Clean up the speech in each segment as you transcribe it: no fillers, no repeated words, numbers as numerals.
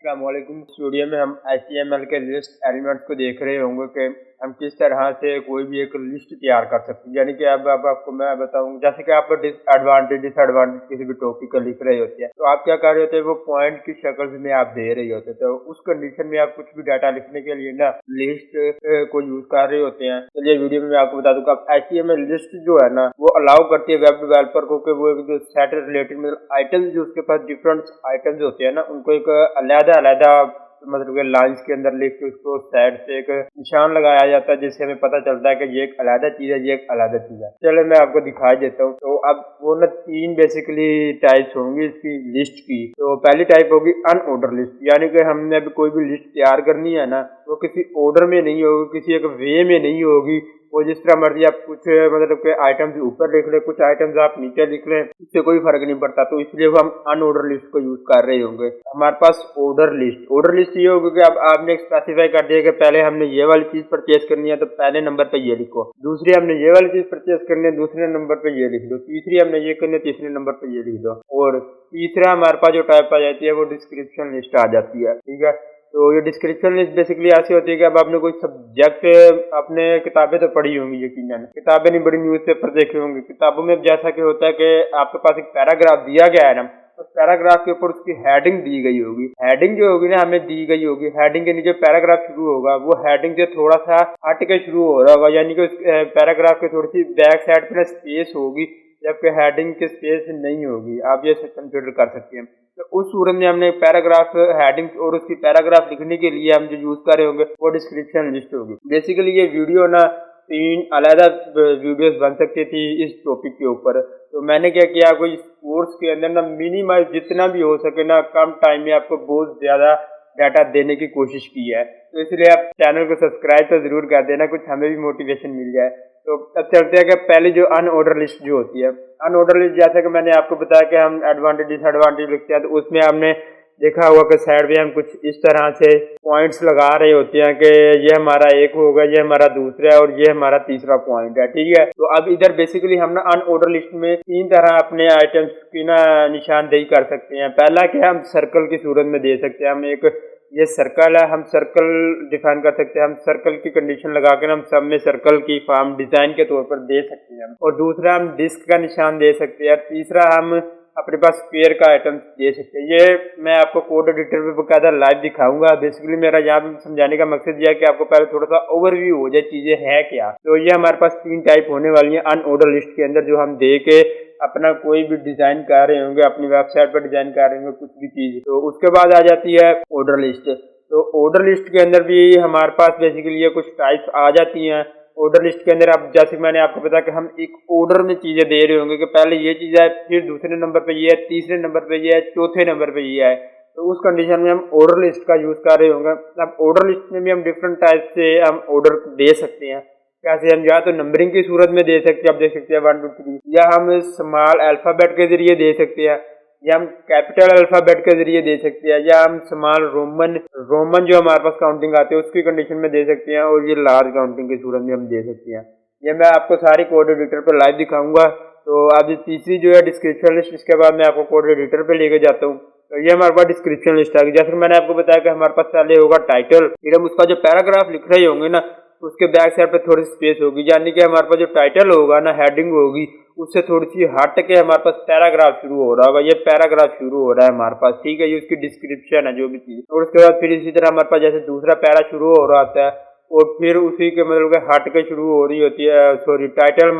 अस्सलामुअलैकुम। स्टूडियो में हम HTML के लिस्ट एलिमेंट्स को देख रहे होंगे कि हम किस तरह से कोई भी एक लिस्ट तैयार कर सकते हैं। यानी कि अब आपको मैं बताऊं, जैसे कि आप एडवांटेज डिसएडवांटेज किसी भी टॉपिक का लिख रहे होते हैं तो आप क्या कर रहे होते हैं, वो पॉइंट की शक्ल में आप दे रहे होते हैं। तो उस कंडीशन में आप कुछ भी डाटा लिखने के लिए ना लिस्ट को यूज कर रहे होते हैं। चलिए वीडियो में मैं आपको बता दूं कि HTML लिस्ट जो है ना वो अलाउ करती है वेब डेवलपर को कि वो एक जो सेट रिलेटेड मतलब आइटम्स जो उसके पास डिफरेंट आइटम्स होते हैं ना उनको एक अलग मतलब कि लाइन्स के अंदर लिख के उसको साइड से एक निशान लगाया जाता है, जिससे हमें पता चलता है कि ये एक अलग चीज है, ये एक अलग चीज है। चलो मैं आपको दिखा देता हूँ। तो अब वो ना तीन बेसिकली टाइप्स होंगी इसकी लिस्ट की। तो पहली टाइप होगी अनऑर्डर लिस्ट, यानी कि हमने अभी कोई भी लिस्ट तैयार करनी है ना वो किसी ऑर्डर में नहीं होगी, किसी एक वे में नहीं होगी। वो जिस तरह मर्जी आप कुछ मतलब के आइटम्स ऊपर लिख लें, कुछ आइटम्स आप नीचे लिख लें, इससे कोई फर्क नहीं पड़ता। तो इसलिए हम अनऑर्डर लिस्ट को यूज कर रहे होंगे। हमारे पास ऑर्डर लिस्ट ये होगी कि अब आपने स्पेसिफाई कर दिया कि पहले हमने ये वाली चीज परचेज करनी है तो पहले नंबर पे ये लिखो, दूसरी हमने ये वाली चीज परचेज करनी है दूसरे नंबर पे ये लिख दो, तीसरी हमने ये करनी है तीसरे नंबर पे ये लिख दो, और तीसरा हमारे पास जो टाइप आ जाती है वो डिस्क्रिप्शन लिस्ट आ जाती है। ठीक है, तो ये डिस्क्रिप्शन लिस्ट बेसिकली ऐसी होती है कि अब आपने कोई सब्जेक्ट, आपने किताबें तो पढ़ी होंगी, यकीनन किताबें नहीं बड़ी, न्यूज़पेपर देखे होंगे। किताबों में जैसा कि होता है कि आपके पास एक पैराग्राफ दिया गया है ना, उस पैराग्राफ के ऊपर उसकी हेडिंग दी गई होगी। हेडिंग जो होगी ना हमें दी गई होगी, हेडिंग के नीचे पैराग्राफ शुरू होगा, वो हेडिंग से थोड़ा सा हट के शुरू हो रहा होगा, यानी कि उस पैराग्राफ की थोड़ी सी बैक साइड पे स्पेस होगी, जबकि हेडिंग की स्पेस नहीं होगी। आप ये कंसिडर कर सकते हैं। तो उस सूरत में हमने पैराग्राफ हेडिंग और उसकी पैराग्राफ लिखने के लिए हम जो यूज कर रहे होंगे वो डिस्क्रिप्शन लिस्ट होगी। बेसिकली ये वीडियो ना तीन अलग वीडियोस बन सकती थी इस टॉपिक के ऊपर। तो मैंने क्या किया, कोई कोर्स के अंदर ना मिनिमाइज जितना भी हो सके ना कम टाइम में आपको बहुत ज्यादा डाटा देने की कोशिश की है। तो इसलिए आप चैनल को सब्सक्राइब तो जरूर कर देना, कुछ हमें भी मोटिवेशन मिल जाए। तो अब चलते हैं कि पहले जो अनऑर्डर लिस्ट जो होती है, अनऑर्डर लिस्ट जैसा कि मैंने आपको बताया कि हम एडवांटेज डिसएडवांटेज लिखते हैं, तो उसमें हमने देखा हुआ कि साइड पे हम कुछ इस तरह से पॉइंट्स लगा रहे होते हैं कि ये हमारा एक होगा, ये हमारा दूसरा है और ये हमारा तीसरा पॉइंट है। ठीक है, तो अब इधर बेसिकली हम ना अनऑर्डर लिस्ट में तीन तरह अपने आइटम्स की ना निशानदेही कर सकते हैं। पहला क्या, हम सर्कल की सूरत में दे सकते हैं। हम एक ये सर्कल है, हम सर्कल डिफाइन कर सकते हैं। हम सर्कल की कंडीशन लगाकर हम सब में सर्कल की फॉर्म डिजाइन के तौर पर दे सकते हैं। और दूसरा हम डिस्क का निशान दे सकते हैं। तीसरा हम अपने पास स्क्वायर का आइटम दे सकते हैं। ये मैं आपको कोड एडिटर पे बकायदा लाइव दिखाऊंगा। बेसिकली मेरा यहाँ पे समझाने का मकसद यह है कि आपको पहले थोड़ा सा ओवरव्यू हो जाए चीजें है क्या। तो ये हमारे पास तीन टाइप होने वाली है अनऑर्डर लिस्ट के अंदर, जो हम दे के अपना कोई भी डिजाइन कर रहे होंगे, अपनी वेबसाइट पर डिजाइन कर रहे होंगे कुछ भी चीज। तो उसके बाद आ जाती है ऑर्डर लिस्ट। तो ऑर्डर लिस्ट के अंदर भी हमारे पास बेसिकली ये कुछ टाइप्स आ जाती हैं। ऑर्डर लिस्ट के अंदर अब जैसे मैंने आपको बताया कि हम एक ऑर्डर में चीजें दे रहे होंगे कि पहले ये चीज है, फिर दूसरे नंबर पे ये है, तीसरे नंबर पे ये है, चौथे नंबर पे ये है। तो उस कंडीशन में हम ऑर्डर लिस्ट का यूज कर रहे होंगे। अब ऑर्डर लिस्ट में भी हम डिफरेंट टाइप से हम ऑर्डर दे सकते हैं। कैसे, हम या तो नंबरिंग की सूरत में दे सकते हैं, आप देख सकते हैं 1 2 3, या हम स्मॉल अल्फाबेट के जरिए दे सकते हैं, या हम कैपिटल अल्फाबेट के जरिए दे सकते हैं, या हम स्मॉल रोमन जो हमारे पास काउंटिंग आती है उसकी कंडीशन में दे सकते हैं, और ये लार्ज काउंटिंग की सूरत में हम दे सकते हैं। ये मैं आपको सारी कोड एडिटर पर लाइव दिखाऊंगा। तो अब तीसरी जो है डिस्क्रिप्शन लिस्ट, इसके बाद मैं आपको कोड एडिटर पे लेके जाता हूँ। तो ये हमारे पास डिस्क्रिप्शन लिस्ट आ गई। जैसे मैंने आपको बताया कि हमारे पास पहले होगा टाइटल, फिर हम उसका जो पैराग्राफ लिख रहे होंगे ना उसके बैक साइड पे थोड़ी स्पेस होगी, यानी कि हमारे पास जो टाइटल होगा ना, हेडिंग होगी, उससे थोड़ी सी हट के हमारे पास पैराग्राफ शुरू हो रहा होगा। ये पैराग्राफ शुरू हो रहा है हमारे पास। ठीक है, ये उसकी डिस्क्रिप्शन है जो भी चीज। और उसके बाद फिर इसी तरह हमारे पास जैसे दूसरा पैरा शुरू हो रहा होता है और फिर उसी के मतलब के हट के शुरू हो रही होती है, सॉरी टाइटल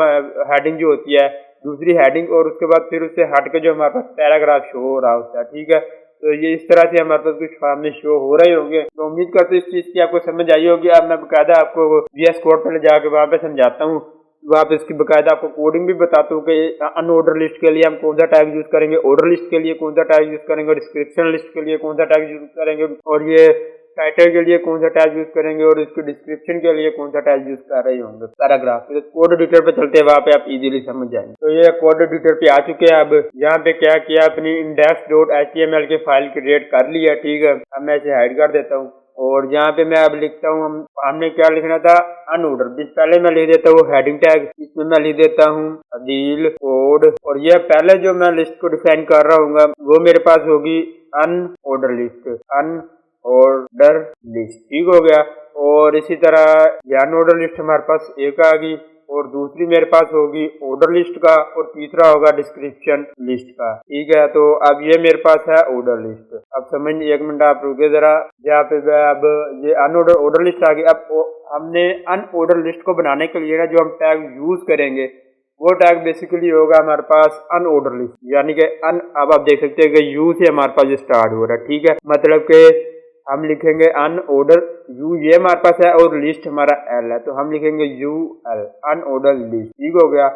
हेडिंग जो होती है दूसरी हेडिंग, और उसके बाद फिर उससे हट के जो हमारे पास पैराग्राफ शो हो रहा होता है। ठीक है, तो ये इस तरह से हमारे पास कुछ सामने शो हो रहे होंगे। तो उम्मीद करते इस चीज की आपको समझ आई होगी। अब मैं बकायदा आपको VS कोड पर जाके वहां पे समझाता हूँ, वहाँ पे इसकी बकायदा आपको कोडिंग भी बताता हूँ कि अनऑर्डर लिस्ट के लिए हम कौन सा टैग यूज करेंगे, ऑर्डर लिस्ट के लिए कौन सा टैग यूज करेंगे, डिस्क्रिप्शन लिस्ट के लिए कौन सा टैग यूज करेंगे, और ये टाइटल के लिए कौन सा टैग यूज करेंगे, और इसके डिस्क्रिप्शन के लिए कौन सा टैग यूज कर रहे होंगे, पैराग्राफ। तो कोड एडिटर पे चलते हैं, वहाँ पे आप इजीली समझ जाएंगे। तो ये कोड एडिटर पे आ चुके हैं। अब यहाँ पे क्या किया, अपनी index.html की फाइल क्रिएट कर ली है। ठीक है, अब मैं इसे हाइड कर देता हूँ और यहाँ पे मैं अब लिखता हूँ, हमने क्या लिखना था, अनऑर्डर। जिस पहले मैं लिख देता हूँ हेडिंग टैग, इसमें मैं लिख देता हूँ अदील कोड, और ये पहले जो मैं लिस्ट को डिफाइन कर रहा हूँ वो मेरे पास होगी अनऑर्डर लिस्ट। Order list. ठीक हो गया। और इसी तरह अन ऑर्डर लिस्ट हमारे पास एक आ गई, और दूसरी मेरे पास होगी ऑर्डर लिस्ट का, और तीसरा होगा डिस्क्रिप्शन लिस्ट का। ठीक है, तो अब ये मेरे पास है ऑर्डर लिस्ट। अब समझ, एक मिनट आप रुके जरा, जहाँ पे अब ये अनऑर्डर ऑर्डर लिस्ट आ गई। अब हमने अन ऑर्डर लिस्ट को बनाने के लिए ना जो हम टैग यूज करेंगे वो टैग बेसिकली होगा हमारे पास अन ऑर्डर लिस्ट, यानी कि अब आप देख सकते हैं कि यू से हमारे पास स्टार्ट हो रहा है। ठीक है, मतलब कि हम लिखेंगे अन ऑर्डर यू, ये हमारे पास है, और लिस्ट हमारा एल है, तो हम लिखेंगे यू एल अन ऑर्डर लिस्ट। ठीक हो गया।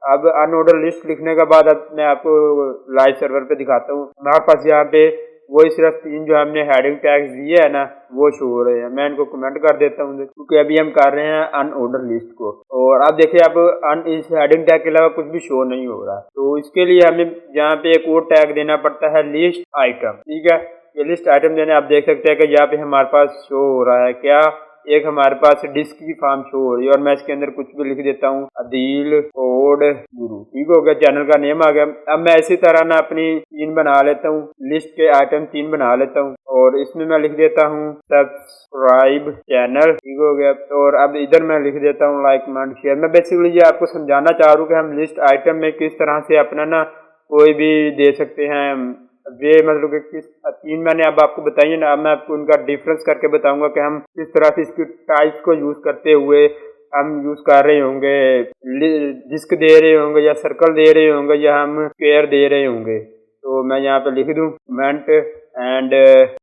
अब अन ऑर्डर लिस्ट लिखने के बाद अब मैं आपको लाइव सर्वर पे दिखाता हूँ। हमारे पास यहाँ पे वही सिर्फ 3 जो हमने हेडिंग टैग्स दिए है ना वो शो हो रहे हैं। मैं इनको कमेंट कर देता हूँ क्योंकि अभी हम कर रहे हैं अन ऑर्डर लिस्ट को। और अब देखिए, अब इस हेडिंग टैग के अलावा कुछ भी शो नहीं हो रहा, तो इसके लिए हमें यहाँ पे एक और टैग देना पड़ता है, लिस्ट आइटम। ठीक है, ये लिस्ट आइटम देने आप देख सकते हैं कि यहाँ पे हमारे पास शो हो रहा है क्या, एक हमारे पास डिस्क की फॉर्म शो हो रही है, और मैं इसके अंदर कुछ भी लिख देता हूँ, अदील कोड गुरु। ठीक हो गया, चैनल का नेम आ गया। अब मैं इसी तरह ना अपनी 3 बना लेता हूँ, लिस्ट के आइटम 3 बना लेता हूँ, और इसमें मैं लिख देता हूँ सब्सक्राइब चैनल। ठीक हो गया। और अब इधर मैं लिख देता हूँ लाइक कमेंट शेयर। मैं बेसिकली ये आपको समझाना चाह रहा हूँ कि हम लिस्ट आइटम में किस तरह से अपना ना कोई भी दे सकते हैं। ये मतलब कि 3 मैंने अब आपको बताइए ना, अब मैं आपको उनका डिफरेंस करके बताऊंगा कि हम किस तरह से इसकी टाइप्स को यूज करते हुए हम यूज कर रहे होंगे, डिस्क दे रहे होंगे या सर्कल दे रहे होंगे या हम स्क्वायर दे रहे होंगे। तो मैं यहाँ पे लिख दूं कमेंट एंड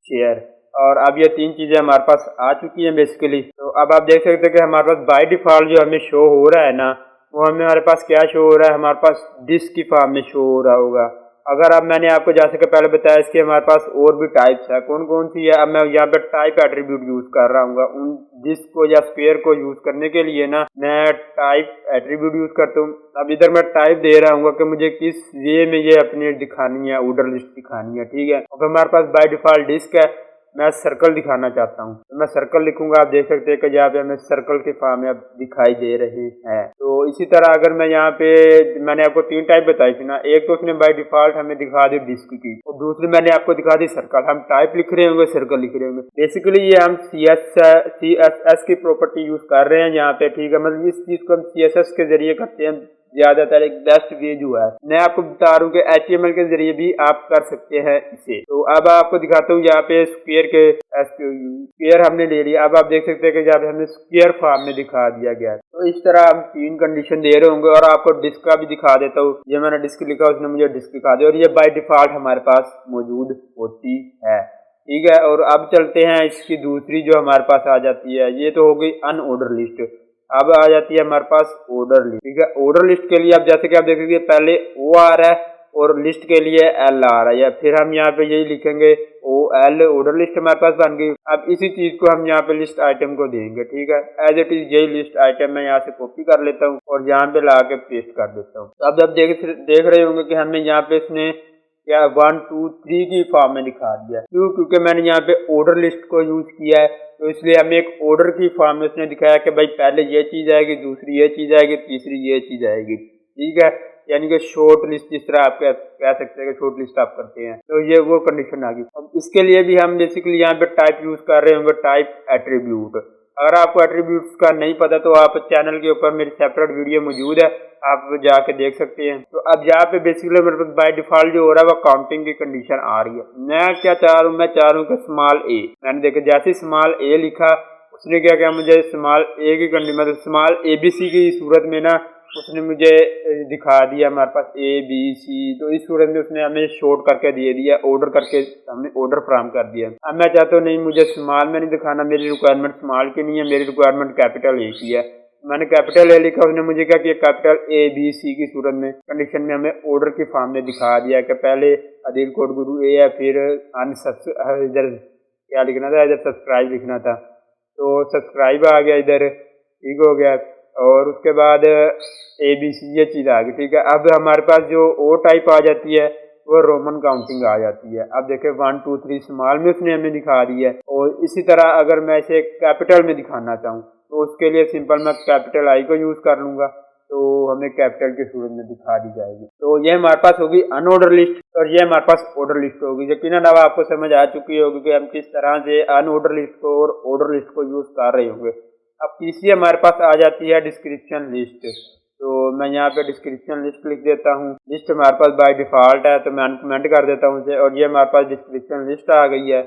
शेयर, और अब ये 3 चीजें हमारे पास आ चुकी हैं बेसिकली। तो अब आप देख सकते हैं कि हमारे पास बाय डिफॉल्ट जो हमें शो हो रहा है ना, वो हमारे पास क्या शो हो रहा है, हमारे पास डिस्क की फॉर्म में शो हो रहा होगा। अगर अब मैंने आपको जैसे कि पहले बताया, इसके हमारे पास और भी टाइप्स है, कौन कौन सी है। अब मैं यहाँ पे टाइप एट्रीब्यूट यूज कर रहा हूँ। उन डिस्क को या स्क्वायर को यूज करने के लिए ना मैं टाइप एट्रीब्यूट यूज करता हूँ। अब इधर मैं टाइप दे रहा हूँ कि मुझे किस वे में ये अपनी दिखानी है, ऑर्डर लिस्ट दिखानी है। ठीक है, अब हमारे पास बाय डिफॉल्ट डिस्क है, मैं सर्कल दिखाना चाहता हूँ, तो मैं सर्कल लिखूंगा। आप देख सकते हैं कि यहाँ पे हमें सर्कल के फॉर्म में अब दिखाई दे रही है। तो इसी तरह अगर मैं यहाँ पे, मैंने आपको 3 टाइप बताई थी ना, एक तो उसने बाय डिफॉल्ट हमें दिखा दी डिस्क की, और दूसरी मैंने आपको दिखा दी सर्कल। हम टाइप लिख रहे होंगे, सर्कल लिख रहे होंगे। बेसिकली ये हम CSS की प्रॉपर्टी यूज कर रहे हैं यहाँ पे। ठीक है, मतलब इस चीज को हम CSS के जरिए करते हैं ज्यादातर। एक बेस्ट वे जो है, मैं आपको बता रहा हूँ कि HTML के जरिए भी आप कर सकते हैं इसे। तो अब आपको दिखाता हूँ, यहाँ पे स्क्वायर हमने ले लिया। अब आप देख सकते हैं कि यहाँ पे हमने स्क्वायर फॉर्म में दिखा दिया गया है। तो इस तरह हम 3 कंडीशन दे रहे होंगे, और आपको डिस्क का भी दिखा देता हूँ। ये मैंने डिस्क लिखा, उसने मुझे डिस्क दिखा दिया, और ये बाय डिफॉल्ट हमारे पास मौजूद होती है। ठीक है, और अब चलते हैं इसकी दूसरी जो हमारे पास आ जाती है, ये तो हो गई अनऑर्डर लिस्ट। अब आ जाती है हमारे पास ऑर्डर लिस्ट। ठीक है, ऑर्डर लिस्ट के लिए अब जैसे कि आप देखेंगे पहले ओ आ रहा है और लिस्ट के लिए एल आ रहा है, या फिर हम यहाँ पे यही लिखेंगे ओ एल, ऑर्डर लिस्ट हमारे पास बन गई। अब इसी चीज को हम यहाँ पे लिस्ट आइटम को देंगे। ठीक है, एज इट इज यही लिस्ट आइटम मैं यहाँ से कॉपी कर लेता हूँ और यहाँ पे ला के पेस्ट कर देता हूँ। अब जब देख रहे होंगे कि हमें यहाँ पे इसने क्या 1 2 3 की फॉर्म में दिखा दिया। क्यों? क्योंकि मैंने यहाँ पे ऑर्डर लिस्ट को यूज किया है, तो इसलिए हमें एक ऑर्डर की फॉर्म में उसने दिखाया कि भाई पहले ये चीज आएगी, दूसरी ये चीज आएगी, तीसरी ये चीज आएगी। ठीक है, यानी कि शॉर्ट लिस्ट, जिस तरह आप कह सकते हैं कि शॉर्ट लिस्ट आप करते हैं, तो ये वो कंडीशन आ गई। अब इसके लिए भी हम बेसिकली यहाँ पे टाइप यूज कर रहे होंगे, टाइप एट्रीब्यूट। अगर आपको एट्रीब्यूट्स का नहीं पता तो आप चैनल के ऊपर मेरी सेपरेट वीडियो मौजूद है, आप जाके देख सकते हैं। तो अब यहाँ पे बेसिकली मेरे पास बाय डिफॉल्ट जो हो रहा है वो काउंटिंग की कंडीशन आ रही है। मैं क्या चाह रहा हूँ, मैं चाह रहा हूँ कि स्मॉल ए, मैंने देखा जैसे स्मॉल ए लिखा, उसने क्या किया, मुझे स्मॉल ए की कंडीशन, मतलब स्मॉल ABC की सूरत में ना उसने मुझे दिखा दिया हमारे पास ABC। तो इस सूरत में उसने हमें शॉर्ट करके दे दिया, ऑर्डर करके हमने ऑर्डर फ्राहम कर दिया। अब मैं चाहता हूँ नहीं, मुझे स्मॉल में नहीं दिखाना, मेरी रिक्वायरमेंट स्मॉल की नहीं है, मेरी रिक्वायरमेंट कैपिटल ए की है। मैंने कैपिटल ए लिखा, उसने मुझे क्या किया, कैपिटल ABC की सूरत में कंडीशन में हमें ऑर्डर की फॉर्म में दिखा दिया कि पहले अदिल कोड गुरु ए है, फिर इधर क्या लिखना था, इधर सब्सक्राइब लिखना था, तो सब्सक्राइब आ गया इधर। ठीक हो गया, और उसके बाद ABC ये चीज़ आ गई। ठीक है, अब हमारे पास जो ओ टाइप आ जाती है वो रोमन काउंटिंग आ जाती है। अब देखें 1 2 3 स्मॉल में उसने हमें दिखा दी है, और इसी तरह अगर मैं इसे कैपिटल में दिखाना चाहूँ तो उसके लिए सिंपल मैं कैपिटल I को यूज़ कर लूँगा। तो हमें कैपिटल की सूरत में दिखा दी जाएगी। तो ये हमारे पास होगी अनऑर्डर लिस्ट और ये हमारे पास ऑर्डर लिस्ट होगी। यकीनन अब आपको समझ आ चुकी होगी कि हम किस तरह से अनऑर्डर लिस्ट को और ऑर्डर लिस्ट को यूज कर रहे होंगे। अब तीसरी हमारे पास आ जाती है डिस्क्रिप्शन लिस्ट। तो मैं यहाँ पे डिस्क्रिप्शन लिस्ट लिख देता हूँ। लिस्ट हमारे पास बाय डिफॉल्ट है तो मैं अनकमेंट कर देता हूँ इसे, और ये हमारे पास डिस्क्रिप्शन लिस्ट आ गई है।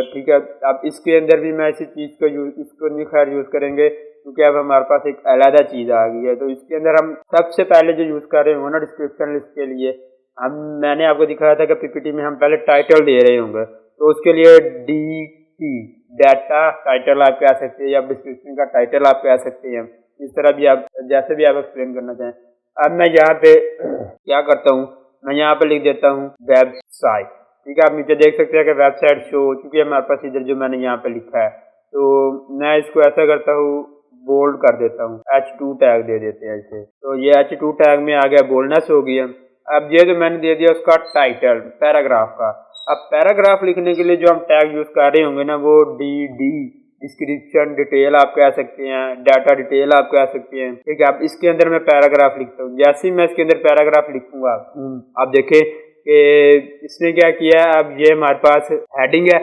ठीक है, अब इसके अंदर भी मैं इसी चीज़ को इसको नहीं खैर यूज़ करेंगे क्योंकि अब हमारे पास एक अलग चीज़ आ गई है। तो इसके अंदर हम सबसे पहले जो यूज़ कर रहे होंगे ना डिस्क्रिप्शन लिस्ट के लिए, मैंने आपको दिखाया था कि पीपीटी में हम पहले टाइटल दे रहे होंगे। तो उसके लिए DT डाटा टाइटल आप कह सकते हैं या डिस्क्रिप्शन का टाइटल आप कह सकते हैं, इस तरह भी आप जैसे भी आप एक्सप्लेन करना चाहें। अब मैं यहाँ पे क्या करता हूँ, मैं यहाँ पे लिख देता हूँ वेबसाइट। ठीक है, आप नीचे देख सकते हैं कि वेबसाइट शो हो चुकी है हमारे पास इधर जो मैंने यहाँ पे लिखा है। तो मैं इसको ऐसा करता हूँ, बोल्ड कर देता हूँ, H2 टैग दे देते हैं इसे। तो ये H2 टैग में आ गया, बोल्डनेस हो गई है। अब ये जो मैंने दे दिया उसका टाइटल पैराग्राफ का। अब पैराग्राफ लिखने के लिए जो हम टैग यूज कर रहे होंगे ना वो DD डिस्क्रिप्शन डिटेल आप कह सकते हैं, डाटा डिटेल आप कह सकते हैं। ठीक है, अब इसके अंदर मैं पैराग्राफ लिखता हूँ। जैसे ही मैं इसके अंदर पैराग्राफ लिखूंगा आप देखें कि इसने क्या किया, अब ये हमारे पास हेडिंग है,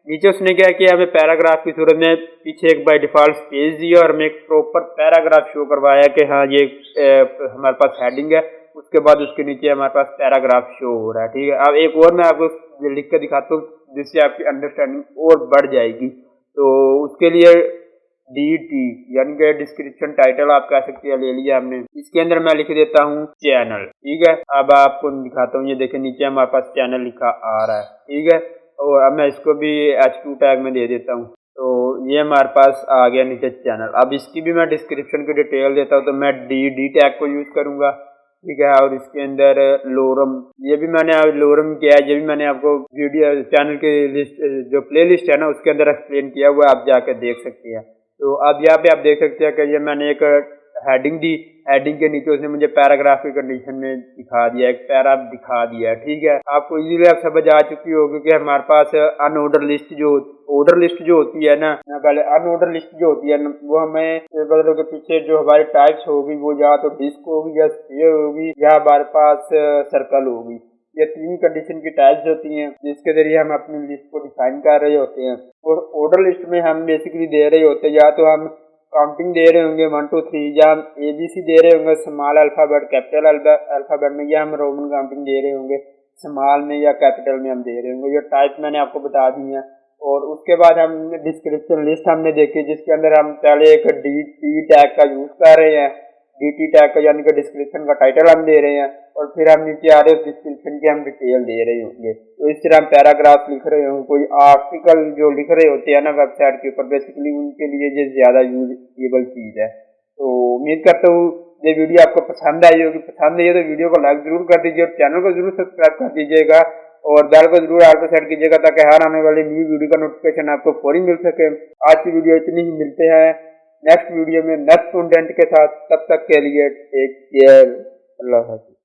नीचे उसने क्या किया, हमें पैराग्राफ की सूरत में पीछे एक बाय डिफॉल्ट स्पेस दिया और हमें एक प्रॉपर पैराग्राफ शो करवाया कि हाँ ये हमारे पास हेडिंग है, उसके बाद उसके नीचे हमारे पास पैराग्राफ शो हो रहा है। ठीक है, अब एक और मैं आपको लिख कर दिखाता हूँ जिससे आपकी अंडरस्टैंडिंग और बढ़ जाएगी। तो उसके लिए DT यानी कि डिस्क्रिप्शन टाइटल आप कह सकते हैं ले लिया हमने। इसके अंदर मैं लिख देता हूँ चैनल। ठीक है, अब आपको दिखाता हूँ, ये देखें नीचे हमारे पास चैनल लिखा आ रहा है। ठीक है, और अब मैं इसको भी H2 टैग में दे देता हूँ। तो ये हमारे पास आ गया नीचे चैनल। अब इसकी भी मैं डिस्क्रिप्शन की डिटेल देता हूँ, तो मैं DD टैग को यूज करूंगा। ठीक है, और इसके अंदर लोरम, ये भी मैंने लोरम किया है, ये भी मैंने आपको वीडियो चैनल की लिस्ट जो प्ले लिस्ट है ना उसके अंदर एक्सप्लेन किया हुआ है, आप जाकर देख सकते हैं। तो अब यहाँ पे आप देख सकते हैं कि ये मैंने एक हेडिंग दी, हेडिंग के नीचे उसने मुझे पैराग्राफ की कंडीशन में दिखा दिया, एक पैरा दिखा दिया। ठीक है, आपको इजीली आप समझ आ चुकी होगी कि हमारे पास अनऑर्डर लिस्ट जो ऑर्डर लिस्ट जो होती है ना, पहले अनऑर्डर लिस्ट जो होती है ना वो हमें बदलों के पीछे जो हमारी टाइप्स होगी वो या तो डिस्क होगी या स्क्वायर होगी या हमारे पास सर्कल होगी। ये तीन कंडीशन की टाइप्स होती हैं जिसके जरिए हम अपनी लिस्ट को डिफाइन कर रहे होते हैं। और ऑर्डर लिस्ट में हम बेसिकली दे रहे होते हैं या तो हम काउंटिंग दे रहे होंगे 1 2 3, या हम ABC दे रहे होंगे स्मॉल अल्फाबेट कैपिटल अल्फाबेट में, या हम रोमन काउंटिंग दे रहे होंगे स्मॉल में या कैपिटल में हम दे रहे होंगे। ये टाइप मैंने आपको बता दी है। और उसके बाद हम डिस्क्रिप्शन लिस्ट हमने देखी जिसके अंदर हम पहले एक DT टैग का यूज कर रहे हैं। DT टैग का यानी कि डिस्क्रिप्शन का टाइटल हम दे रहे हैं और फिर हम नीचे आ रहे हैं डिस्क्रिप्शन की हम डिटेल दे रहे होंगे। तो इस तरह हम पैराग्राफ लिख रहे होंगे, कोई आर्टिकल जो लिख रहे होते हैं ना वेबसाइट के ऊपर, बेसिकली उनके लिए ये ज्यादा यूजेबल चीज है। तो उम्मीद करता हूँ ये वीडियो आपको पसंद आई होगी। पसंद आई है तो वीडियो को लाइक जरूर कर दीजिए और चैनल को जरूर सब्सक्राइब कर दीजिएगा और बेल को जरूर ऑल पे सेट कीजिएगा ताकि हर आने वाली न्यू वीडियो का नोटिफिकेशन आपको फौरी मिल सके। आज की वीडियो इतनी ही, मिलते हैं नेक्स्ट वीडियो में नेक्स्ट कंटेंट के साथ। तब तक के लिए टेक केयर, अल्लाह हाफिज़।